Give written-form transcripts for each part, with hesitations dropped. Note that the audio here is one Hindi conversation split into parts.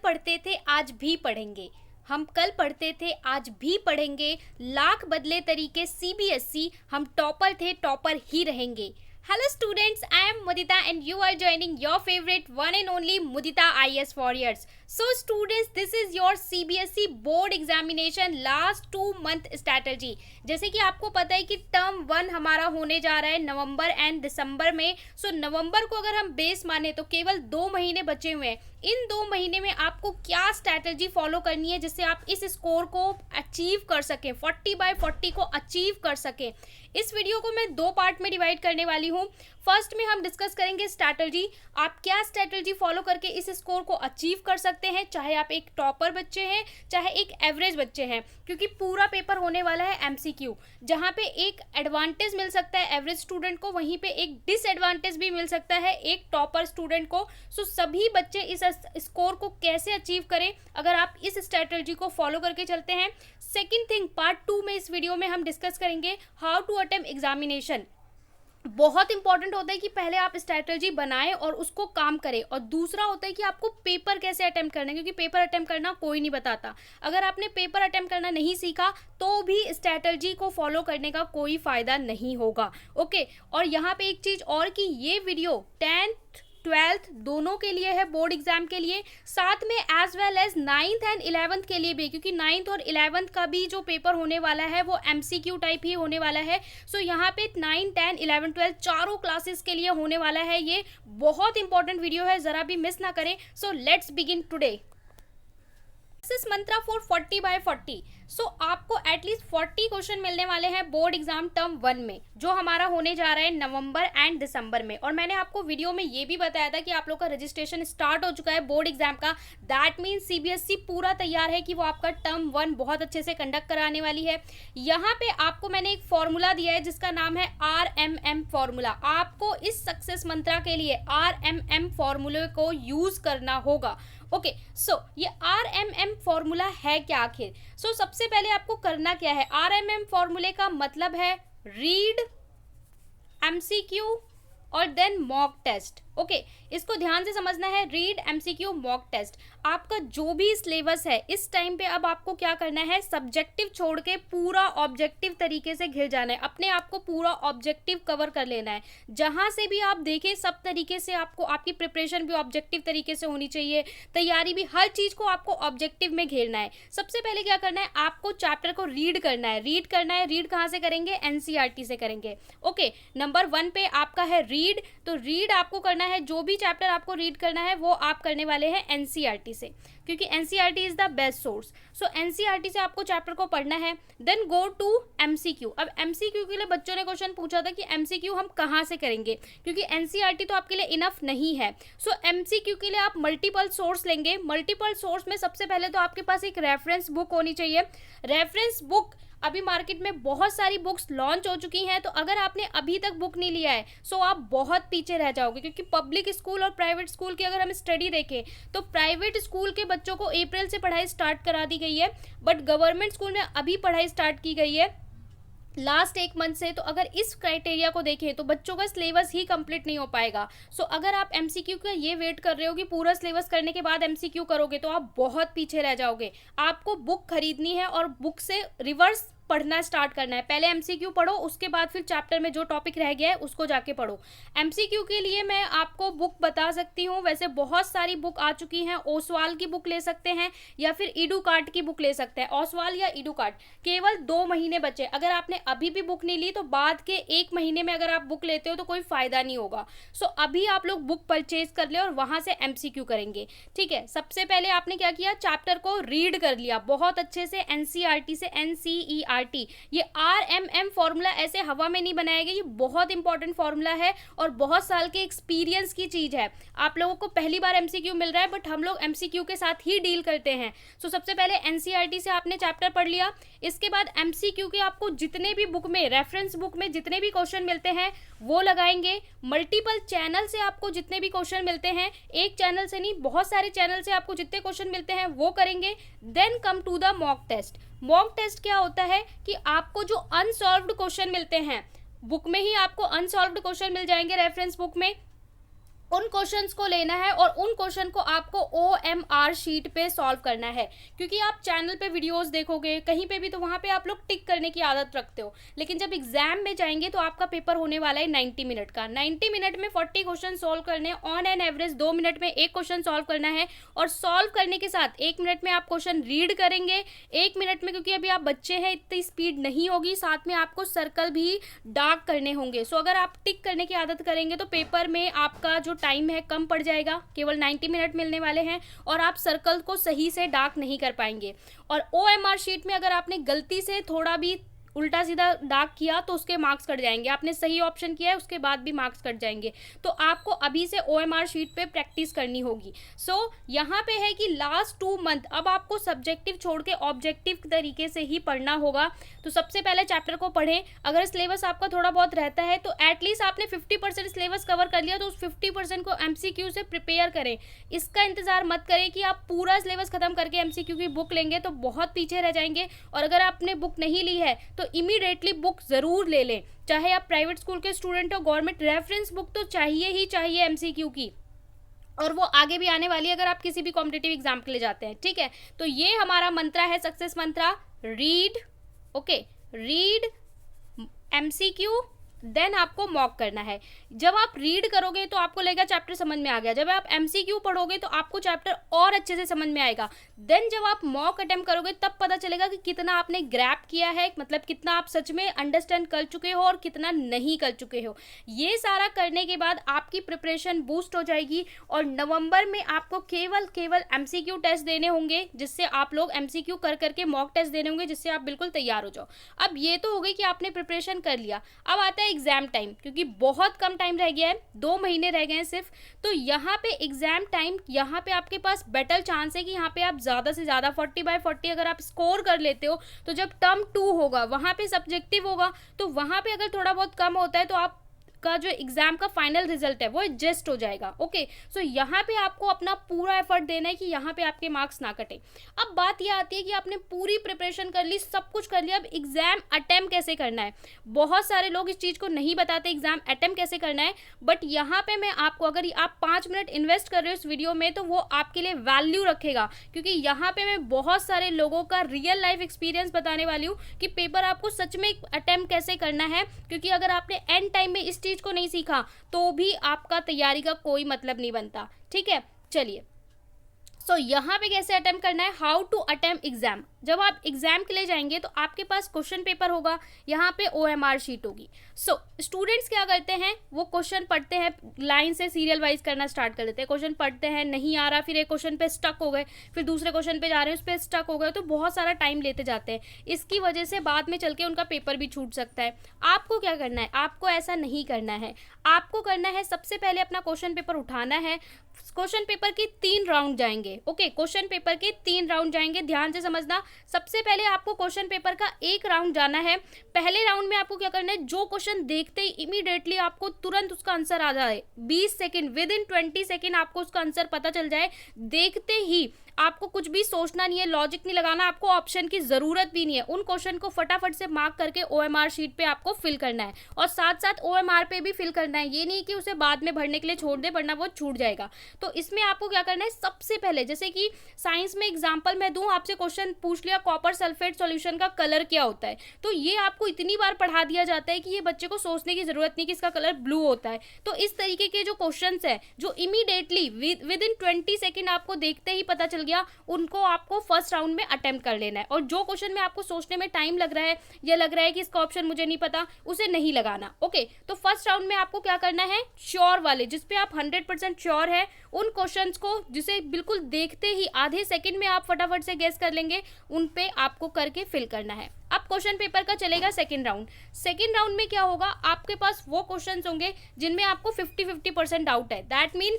पढ़ते थे आज भी पढ़ेंगे, हम कल पढ़ते थे आज भी पढ़ेंगे, लाख बदले तरीके सीबीएसई, हम टॉपर थे टॉपर ही रहेंगे। Hello students, I am Mudita and you are joining your favorite one and only Mudita IAS Warriors. So students, this is your CBSE board examination last 2 month strategy. जैसे कि आपको पता है कि टर्म 1 हमारा होने जा रहा है नवंबर एंड दिसंबर में। सो नवंबर को अगर हम बेस माने तो केवल 2 महीने बचे हुए हैं। इन 2 महीने में आपको क्या स्ट्रैटेजी फॉलो करनी है जिससे आप इस स्कोर को अचीव कर सकें, 40/40 को अचीव कर सकें। इस वीडियो को मैं 2 पार्ट में डिवाइड करने वाली हूँ। फर्स्ट में हम डिस्कस करेंगे स्ट्रैटेजी, आप क्या स्ट्रैटेजी फॉलो करके इस स्कोर को अचीव कर सकते हैं, चाहे आप एक टॉपर बच्चे हैं चाहे एक एवरेज बच्चे हैं, क्योंकि पूरा पेपर होने वाला है एमसीक्यू, जहाँ पे एक एडवांटेज मिल सकता है एवरेज स्टूडेंट को, वहीं पे एक डिसएडवांटेज भी मिल सकता है एक टॉपर स्टूडेंट को। सो सभी बच्चे इस स्कोर को कैसे अचीव करें अगर आप इस स्ट्रैटेजी को फॉलो करके चलते हैं। सेकेंड थिंग, पार्ट 2 में इस वीडियो में हम डिस्कस करेंगे हाउ टू अटेम्प्ट एग्जामिनेशन। बहुत इंपॉर्टेंट होता है कि पहले आप स्ट्रैटेजी बनाएं और उसको काम करें, और दूसरा होता है कि आपको पेपर कैसे अटेम्प्ट करना है, क्योंकि पेपर अटेम्प्ट करना कोई नहीं बताता। अगर आपने पेपर अटेम्प्ट करना नहीं सीखा तो भी स्ट्रैटेजी को फॉलो करने का कोई फायदा नहीं होगा। ओके, और यहाँ पे एक चीज और कि ये वीडियो 10th 12th दोनों के लिए है, बोर्ड एग्जाम के लिए, साथ में as well as 9th and 11th के लिए भी, क्योंकि 9th और 11th का भी जो पेपर होने वाला है वो एमसीक्यू टाइप ही होने वाला है। सो यहाँ पे 9, 10, 11, 12 चारों क्लासेस के लिए होने वाला है। ये बहुत इंपॉर्टेंट वीडियो है, जरा भी मिस ना करें। So let's begin today. Success Mantra for 40/40। सो आपको एटलीस्ट 40 क्वेश्चन मिलने वाले हैं बोर्ड एग्जाम टर्म 1 में, जो हमारा होने जा रहा है नवंबर एंड दिसंबर में। और मैंने आपको वीडियो में ये भी बताया था कि आप लोग का रजिस्ट्रेशन स्टार्ट हो चुका है बोर्ड एग्जाम का। दैट मीन्स सीबीएसई पूरा तैयार है कि वो आपका टर्म 1 बहुत अच्छे से कंडक्ट कराने वाली है। यहाँ पे आपको मैंने एक फॉर्मूला दिया है जिसका नाम है RMM फॉर्मूला। आपको इस सक्सेस मंत्रा के लिए RMM फॉर्मूले को यूज करना होगा। ओके, सो ये RMM फॉर्मूला है क्या आखिर? सो सबसे पहले आपको करना क्या है, RMM फॉर्मूले का मतलब है रीड, MCQ और देन मॉक टेस्ट। ओके, इसको ध्यान से समझना है, रीड, MCQ, मॉक टेस्ट। आपका जो भी सिलेबस है इस टाइम पे अब आपको क्या करना है, सब्जेक्टिव छोड़ के पूरा ऑब्जेक्टिव तरीके से घिर जाना है, अपने आप को पूरा ऑब्जेक्टिव कवर कर लेना है। जहां से भी आप देखें सब तरीके से आपको, आपकी प्रिपरेशन भी ऑब्जेक्टिव तरीके से होनी चाहिए, तैयारी भी, हर चीज को आपको ऑब्जेक्टिव में घेरना है। सबसे पहले क्या करना है, आपको चैप्टर को रीड करना है। रीड कहाँ से करेंगे, एनसीईआरटी से करेंगे। ओके, नंबर 1 पे आपका है रीड, तो रीड आपको करना है, जो भी चैप्टर आपको रीड करना है वो आप करने वाले हैं एनसीईआरटी से, क्योंकि NCERT is the best source. So NCERT से आपको चैप्टर को पढ़ना है। Then go to MCQ. अब एमसीक्यू के लिए बच्चों ने क्वेश्चन पूछा था कि एमसीक्यू हम कहाँ से करेंगे, क्योंकि एनसीईआरटी तो आपके लिए इनफ नहीं है। सो एमसीक्यू के लिए आप मल्टीपल सोर्स लेंगे। मल्टीपल सोर्स में सबसे पहले तो आपके पास एक रेफरेंस बुक होनी चाहिए। रेफरेंस बुक, अभी मार्केट में बहुत सारी बुक्स लॉन्च हो चुकी हैं, तो अगर आपने अभी तक बुक नहीं लिया है सो आप बहुत पीछे रह जाओगे, क्योंकि पब्लिक स्कूल और प्राइवेट स्कूल की अगर हम स्टडी देखें तो प्राइवेट स्कूल के बच्चों को अप्रैल से पढ़ाई स्टार्ट करा दी गई है, बट गवर्नमेंट स्कूल में अभी पढ़ाई स्टार्ट की गई है लास्ट 1 मंथ से। तो अगर इस क्राइटेरिया को देखें तो बच्चों का सिलेबस ही कंप्लीट नहीं हो पाएगा। सो अगर आप एमसीक्यू का ये वेट कर रहे हो कि पूरा सिलेबस करने के बाद एमसीक्यू करोगे तो आप बहुत पीछे रह जाओगे। आपको बुक खरीदनी है और बुक से रिवर्स पढ़ना स्टार्ट करना है। पहले एमसीक्यू पढ़ो, उसके बाद फिर चैप्टर में जो टॉपिक रह गया है उसको जाके पढ़ो। एमसीक्यू के लिए मैं आपको बुक बता सकती हूँ, वैसे बहुत सारी बुक आ चुकी हैं। ओसवाल की बुक ले सकते हैं या फिर इडुकार्ट की बुक ले सकते हैं। ओसवाल या इडुकार्ट, केवल 2 महीने बचे। अगर आपने अभी भी बुक नहीं ली तो बाद के 1 महीने में अगर आप बुक लेते हो तो कोई फायदा नहीं होगा। सो अभी आप लोग बुक परचेज कर ले और वहां से एमसीक्यू करेंगे। ठीक है, सबसे पहले आपने क्या किया, चैप्टर को रीड कर लिया बहुत अच्छे से एनसीईआरटी से, एनसीईआरटी। ये RMM फॉर्मूला ऐसे हवा में नहीं बनाया गया, ये बहुत इंपॉर्टेंट फॉर्मूला है और बहुत साल के एक्सपीरियंस की चीज है। आप लोगों को पहली बार एमसीक्यू मिल रहा है, बट हम लोग एमसीक्यू के साथ ही डील करते हैं। सो सबसे पहले एनसीईआरटी से आपने चैप्टर पढ़ लिया, इसके बाद एमसीक्यू के आपको जितने भी बुक में, रेफरेंस बुक में जितने भी क्वेश्चन मिलते हैं वो लगाएंगे। मल्टीपल चैनल से आपको जितने भी क्वेश्चन मिलते हैं, एक चैनल से नहीं बहुत सारे चैनल से आपको जितने क्वेश्चन मिलते हैं वो करेंगे। Then come to the mock test. Mock test क्या होता है कि आपको जो अनसॉल्व्ड क्वेश्चन मिलते हैं, बुक में ही आपको अनसॉल्व्ड क्वेश्चन मिल जाएंगे रेफरेंस बुक में, उन क्वेश्चंस को लेना है और उन क्वेश्चन को आपको OMR शीट पे सॉल्व करना है। क्योंकि आप चैनल पे वीडियोस देखोगे कहीं पे भी तो वहाँ पे आप लोग टिक करने की आदत रखते हो, लेकिन जब एग्जाम में जाएंगे तो आपका पेपर होने वाला है 90 मिनट का। 90 मिनट में 40 क्वेश्चन सॉल्व करने, ऑन एन एवरेज 2 मिनट में एक क्वेश्चन सॉल्व करना है। और सॉल्व करने के साथ 1 मिनट में आप क्वेश्चन रीड करेंगे, 1 मिनट में, क्योंकि अभी आप बच्चे हैं इतनी स्पीड नहीं होगी, साथ में आपको सर्कल भी डार्क करने होंगे। सो अगर आप टिक करने की आदत करेंगे तो पेपर में आपका जो टाइम है कम पड़ जाएगा, केवल 90 मिनट मिलने वाले हैं और आप सर्कल को सही से डार्क नहीं कर पाएंगे। और OMR शीट में अगर आपने गलती से थोड़ा भी उल्टा सीधा डार्क किया तो उसके मार्क्स कट जाएंगे, आपने सही ऑप्शन किया है उसके बाद भी मार्क्स कट जाएंगे। तो आपको अभी से OMR शीट पे प्रैक्टिस करनी होगी। सो यहाँ पे है कि लास्ट 2 मंथ अब आपको सब्जेक्टिव छोड़ के ऑब्जेक्टिव तरीके से ही पढ़ना होगा। तो सबसे पहले चैप्टर को पढ़ें। अगर सिलेबस आपका थोड़ा बहुत रहता है तो एटलीस्ट आपने 50% सिलेबस कवर कर लिया तो उस 50% को MCQ से प्रिपेयर करें। इसका इंतजार मत करें कि आप पूरा सिलेबस खत्म करके MCQ की बुक लेंगे तो बहुत पीछे रह जाएंगे। और अगर आपने बुक नहीं ली है तो इमीडिएटली बुक जरूर ले लें, चाहे आप प्राइवेट स्कूल के स्टूडेंट हो। गवर्नमेंट रेफरेंस बुक तो चाहिए ही चाहिए MCQ की, और वो आगे भी आने वाली है अगर आप किसी भी कॉम्पिटिटिव एग्जाम के लिए जाते हैं। ठीक है, तो ये हमारा मंत्रा है, सक्सेस मंत्रा। Read, okay, read, MCQ, then आपको मॉक करना है। जब आप रीड करोगे तो आपको लगेगा चैप्टर समझ में आ गया, जब आप MCQ पढ़ोगे तो आपको चैप्टर और अच्छे से समझ में आएगा। देन जब आप मॉक अटेम्प्ट करोगे तब पता चलेगा कि कितना आपने ग्रैप किया है, मतलब कितना आप सच में अंडरस्टैंड कर चुके हो और कितना नहीं कर चुके हो। ये सारा करने के बाद आपकी प्रिपरेशन बूस्ट हो जाएगी और नवंबर में आपको केवल MCQ टेस्ट देने होंगे, जिससे आप लोग MCQ कर करके मॉक टेस्ट देने होंगे, जिससे आप बिल्कुल तैयार हो जाओ। अब ये तो हो गई कि आपने प्रिपरेशन कर लिया। अब आता है एग्जाम टाइम, क्योंकि बहुत कम टाइम रह गया है, 2 महीने रह गए हैं सिर्फ। तो यहाँ पे एग्जाम टाइम, यहाँ पे आपके पास बेटर चांस है कि यहाँ पे आप ज़्यादा से ज़्यादा 40/40 अगर आप स्कोर कर लेते हो तो जब टर्म 2 होगा वहाँ पे सब्जेक्टिव होगा, तो वहाँ पे अगर थोड़ा बहुत कम होता है तो आप का जो एग्जाम का फाइनल रिजल्ट है वो एडजस्ट हो जाएगा। ओके, सो यहाँ पे आपको अपना पूरा एफर्ट देना है कि यहाँ पे आपके मार्क्स ना कटे। अब बात यह आती है कि आपने पूरी प्रिपरेशन कर ली, सब कुछ कर लिया, अब एग्जाम अटेम्प्ट कैसे करना है। बहुत सारे लोग इस चीज़ को नहीं बताते एग्जाम अटेम्प्ट कैसे करना है, बट यहाँ पे मैं आपको, अगर आप 5 मिनट इन्वेस्ट कर रहे हो इस वीडियो में तो वो आपके लिए वैल्यू रखेगा, क्योंकि यहाँ पे मैं बहुत सारे लोगों का रियल लाइफ एक्सपीरियंस बताने वाली हूँ कि पेपर आपको सच में अटेम्प्ट कैसे करना है। क्योंकि अगर आपने एंड टाइम में इस चीज को नहीं सीखा तो भी आपका तैयारी का कोई मतलब नहीं बनता। ठीक है, चलिए। सो यहाँ पे कैसे अटेम्प्ट करना है, हाउ टू अटेम्प्ट एग्जाम। जब आप एग्जाम के लिए जाएंगे तो आपके पास क्वेश्चन पेपर होगा, यहाँ पे OMR शीट होगी। सो स्टूडेंट्स क्या करते हैं, वो क्वेश्चन पढ़ते हैं, लाइन से सीरियल वाइज करना स्टार्ट कर देते हैं। क्वेश्चन पढ़ते हैं, नहीं आ रहा, फिर एक क्वेश्चन पे स्टक हो गए, फिर दूसरे क्वेश्चन पे जा रहे हैं, उस पर स्टक हो गए, तो बहुत सारा टाइम लेते जाते हैं। इसकी वजह से बाद में चल के उनका पेपर भी छूट सकता है। आपको क्या करना है, आपको ऐसा नहीं करना है। आपको करना है, सबसे पहले अपना क्वेश्चन पेपर उठाना है। क्वेश्चन पेपर के 3 राउंड जाएंगे। ओके, क्वेश्चन पेपर के 3 राउंड जाएंगे, ध्यान से समझना। सबसे पहले आपको क्वेश्चन पेपर का 1 राउंड जाना है। पहले राउंड में आपको क्या करना है, जो क्वेश्चन देखते ही इमीडिएटली आपको तुरंत उसका आंसर आ जाए, 20 सेकंड, विद इन 20 सेकंड आपको उसका आंसर पता चल जाए। देखते ही आपको कुछ भी सोचना नहीं है, लॉजिक नहीं लगाना, आपको ऑप्शन की जरूरत भी नहीं है। उन क्वेश्चन को फटाफट से मार्क करके OMR शीट पे आपको फिल करना है, और साथ साथ OMR पे भी फिल करना है। ये नहीं कि उसे बाद में भरने के लिए छोड़ दे, वरना वो छूट जाएगा। तो इसमें आपको क्या करना है, सबसे पहले, जैसे कि साइंस में एग्जाम्पल मैं दूं, आपसे क्वेश्चन पूछ लिया कॉपर सल्फेट सॉल्यूशन का कलर क्या होता है, तो ये आपको इतनी बार पढ़ा दिया जाता है कि ये बच्चे को सोचने की जरूरत नहीं कि इसका कलर ब्लू होता है। तो इस तरीके के जो क्वेश्चन है जो इमीडिएटली विद इन 20 सेकेंड आपको देखते ही पता चल गया, उनको आपको फर्स्ट राउंड में अटेम्प्ट कर लेना है। और जो क्वेश्चन में आपको सोचने में टाइम लग रहा है या लग रहा है कि इसका ऑप्शन मुझे नहीं पता, उसे नहीं लगाना। ओके, तो फर्स्ट राउंड में आपको क्या करना है, श्योर वाले, जिसपे आप 100% श्योर है, उन क्वेश्चंस को जिसे बिल्कुल देखते ही आधे सेकंड में आप फटाफट से गेस कर लेंगे, उन पे आपको करके फिल करना है। अब क्वेश्चन पेपर का चलेगा सेकंड राउंड। सेकंड राउंड में क्या होगा, आपके पास वो क्वेश्चंस होंगे जिनमें आपको 50-50% डाउट है। दैट मीन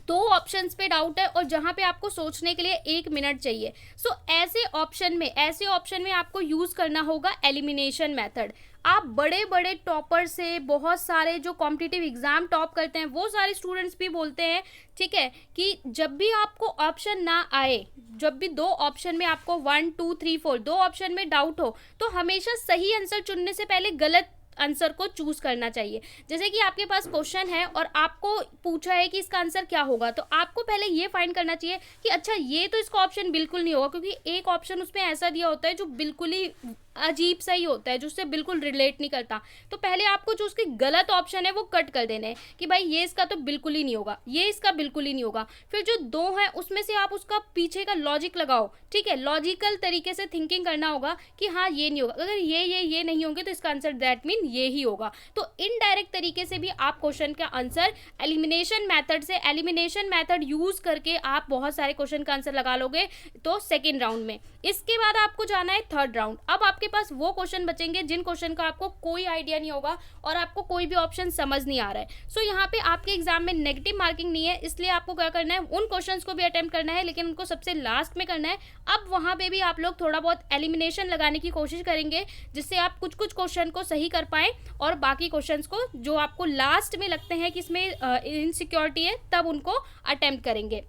2 ऑप्शंस पे डाउट है और जहां पे आपको सोचने के लिए 1 मिनट चाहिए। सो ऐसे ऑप्शन में आपको यूज करना होगा एलिमिनेशन मेथड। आप बड़े बड़े टॉपर से, बहुत सारे जो कॉम्पिटिटिव एग्जाम टॉप करते हैं, वो सारे स्टूडेंट्स भी बोलते हैं, ठीक है, कि जब भी आपको ऑप्शन ना आए, जब भी 2 ऑप्शन में आपको 1 2 3 4 2 ऑप्शन में डाउट हो, तो हमेशा सही आंसर चुनने से पहले गलत आंसर को चूज करना चाहिए। जैसे कि आपके पास क्वेश्चन है और आपको पूछा है कि इसका आंसर क्या होगा, तो आपको पहले ये फाइंड करना चाहिए कि अच्छा ये तो इसका ऑप्शन बिल्कुल नहीं होगा, क्योंकि एक ऑप्शन उसमें ऐसा दिया होता है जो बिल्कुल ही अजीब सा ही होता है, जो उससे बिल्कुल रिलेट नहीं करता। तो पहले आपको जो उसके गलत ऑप्शन है वो कट कर देने हैं कि भाई ये इसका तो बिल्कुल ही नहीं होगा, ये इसका बिल्कुल ही नहीं होगा। फिर जो दो है उसमें से आप उसका पीछे का लॉजिक लगाओ, ठीक है, लॉजिकल तरीके से थिंकिंग करना होगा कि हाँ ये नहीं होगा, अगर ये नहीं होंगे तो इसका आंसर दैट मीन ये ही होगा। तो इनडायरेक्ट तरीके से भी आप क्वेश्चन का आंसर एलिमिनेशन मेथड से, एलिमिनेशन मेथड यूज करके आप बहुत सारे क्वेश्चन का आंसर लगा लोगे तो सेकेंड राउंड में। इसके बाद आपको जाना है थर्ड राउंड। अब आपके पास वो क्वेश्चन बचेंगे जिन क्वेश्चन का आपको कोई आइडिया नहीं होगा और आपको कोई भी ऑप्शन समझ नहीं आ रहा है। सो यहाँ पे आपके एग्जाम में नेगेटिव मार्किंग नहीं है, इसलिए आपको क्या करना है, उन क्वेश्चंस को भी अटेम्प्ट करना है, लेकिन उनको सबसे लास्ट में करना है। अब वहाँ पे भी आप लोग थोड़ा बहुत एलिमिनेशन लगाने की कोशिश करेंगे, जिससे आप कुछ कुछ क्वेश्चन को सही कर पाएं और बाकी क्वेश्चन को जो आपको लास्ट में लगते हैं कि इसमें इनसिक्योरिटी है तब उनको अटेम्प्ट करेंगे।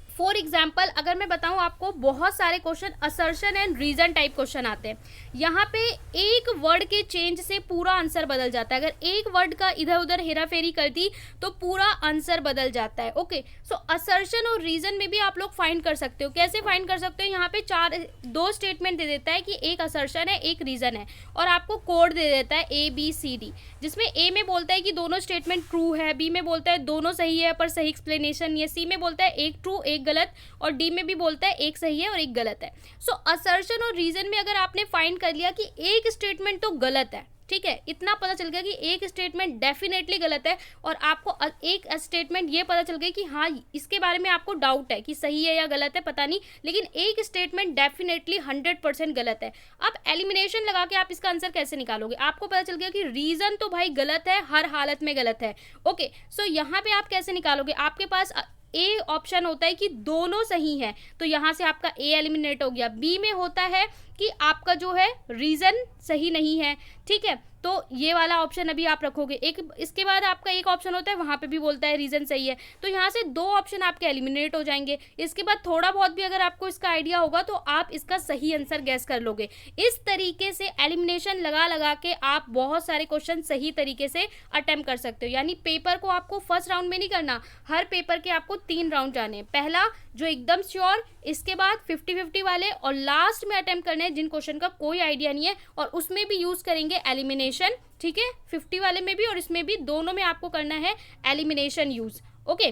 फॉर एग्जाम्पल अगर मैं बताऊं आपको, बहुत सारे question assertion and reason type question आते हैं। यहाँ पे एक वर्ड के चेंज से पूरा आंसर बदल जाता है। अगर एक वर्ड का इधर उधर हेरा फेरी कर दी तो पूरा आंसर बदल जाता है। ओके, सो असर्शन और रीजन में भी आप लोग फाइंड कर सकते हो। कैसे फाइंड कर सकते हो, यहाँ पे दो स्टेटमेंट दे देता है कि एक असर्शन है एक रीजन है, और आपको कोड दे देता है ABCD, जिसमें ए में बोलता है कि दोनों स्टेटमेंट ट्रू है, बी में बोलता है दोनों सही है पर सही एक्सप्लेनेशन नहीं है, सी में बोलता है एक ट्रू एक गलत, और डी में भी बोलता है एक सही है और एक गलत है। सो असर्शन और रीजन में अगर आपने फाइंड कर लिया कि एक स्टेटमेंट तो गलत है, ठीक है, इतना पता चल गया कि एक स्टेटमेंट डेफिनेटली गलत है, और आपको एक स्टेटमेंट ये पता चल गया कि हाँ इसके बारे में आपको डाउट है कि सही है या गलत है पता नहीं, लेकिन एक स्टेटमेंट डेफिनेटली 100% गलत है। अब एलिमिनेशन लगा के आप इसका आंसर कैसे निकालोगे, आपको पता चल गया कि रीजन तो भाई गलत है, हर हालत में गलत है। ओके, सो यहाँ पे आप कैसे निकालोगे, आपके पास ए ऑप्शन होता है कि दोनों सही हैं, तो यहाँ से आपका ए एलिमिनेट हो गया। बी में होता है कि आपका जो है रीजन सही नहीं है, ठीक है, तो ये वाला ऑप्शन अभी आप रखोगे। एक इसके बाद आपका एक ऑप्शन होता है वहाँ पे भी बोलता है रीजन सही है, तो यहाँ से दो ऑप्शन आपके एलिमिनेट हो जाएंगे। इसके बाद थोड़ा बहुत भी अगर आपको इसका आइडिया होगा तो आप इसका सही आंसर गैस कर लोगे। इस तरीके से एलिमिनेशन लगा लगा के आप बहुत सारे क्वेश्चन सही तरीके से अटेम्प्ट कर सकते हो। यानी पेपर को आपको फर्स्ट राउंड में नहीं करना, हर पेपर के आपको 3 राउंड जाने हैं। पहला जो एकदम श्योर, इसके बाद 50-50 वाले, और लास्ट में अटेम्प्ट करने हैं जिन क्वेश्चन का कोई आइडिया नहीं है, और उसमें भी यूज करेंगे एलिमिनेशन, ठीक है, 50 वाले में भी और इसमें भी, दोनों में आपको करना है एलिमिनेशन यूज। ओके,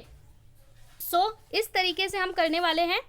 सो इस तरीके से हम करने वाले हैं।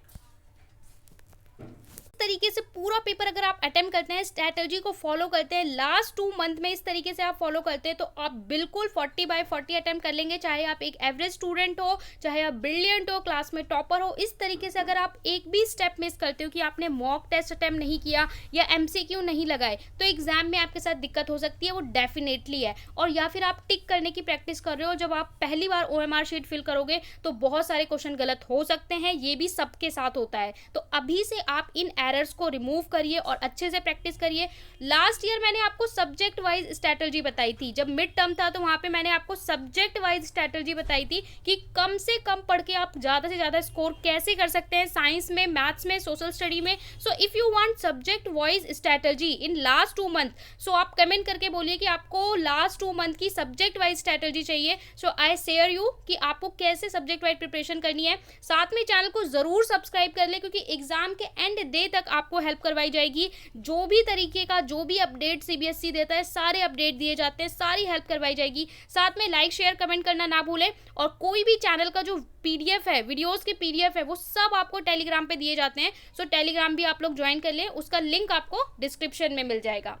तरीके से पूरा पेपर अगर आप अटेम्प्ट करते हैं, स्ट्रैटेजी को फॉलो करते हैं, लास्ट 2 मंथ में इस तरीके से आप फॉलो करते हैं, तो आप बिल्कुल 40/40 अटेम्प्ट कर लेंगे। चाहे आप एक एवरेज स्टूडेंट हो, चाहे आप ब्रिलियंट हो, क्लास में टॉपर हो, इस तरीके से अगर आप एक भी स्टेप मिस करते हो कि आपने मॉक टेस्ट अटेम्प्ट नहीं किया या MCQ नहीं लगाए, तो एग्जाम में आपके साथ दिक्कत हो सकती है, वो डेफिनेटली है। और या फिर आप टिक करने की प्रैक्टिस कर रहे हो, जब आप पहली बार OMR शीट फिल करोगे तो बहुत सारे क्वेश्चन गलत हो सकते हैं, ये भी सबके साथ होता है। तो अभी से आप इन एरर्स को रिमूव करिए और अच्छे से प्रैक्टिस करिए। लास्ट ईयर मैंने आपको सब्जेक्ट वाइज स्ट्रैटेजी बताई थी, जब मिड टर्म था तो वहां पे मैंने आपको सब्जेक्ट वाइज स्ट्रैटेजी बताई थी कि कम से कम पढ़ के आप ज्यादा से ज्यादा स्कोर कैसे कर सकते हैं साइंस में, मैथ्स में, सोशल स्टडी में। So if you want subject wise strategy in last 2 month, so आप कमेंट करके बोलिए कि आपको लास्ट 2 मंथ की सब्जेक्ट वाइज स्ट्रैटेजी चाहिए। सो आई शेयर यू कि आपको कैसे सब्जेक्ट वाइज प्रिपरेशन करनी है। साथ में चैनल को जरूर सब्सक्राइब कर ले, क्योंकि एग्जाम के एंड डे तक आपको हेल्प करवाई जाएगी। जो भी तरीके का जो भी अपडेट CBSE देता है, सारे अपडेट दिए जाते हैं, सारी हेल्प करवाई जाएगी। साथ में लाइक शेयर कमेंट करना ना भूलें, और कोई भी चैनल का जो PDF है, वीडियोस के PDF है, वो सब आपको टेलीग्राम पे दिए जाते हैं। सो टेलीग्राम भी आप लोग ज्वाइन कर लें, उसका लिंक आपको डिस्क्रिप्शन में मिल जाएगा।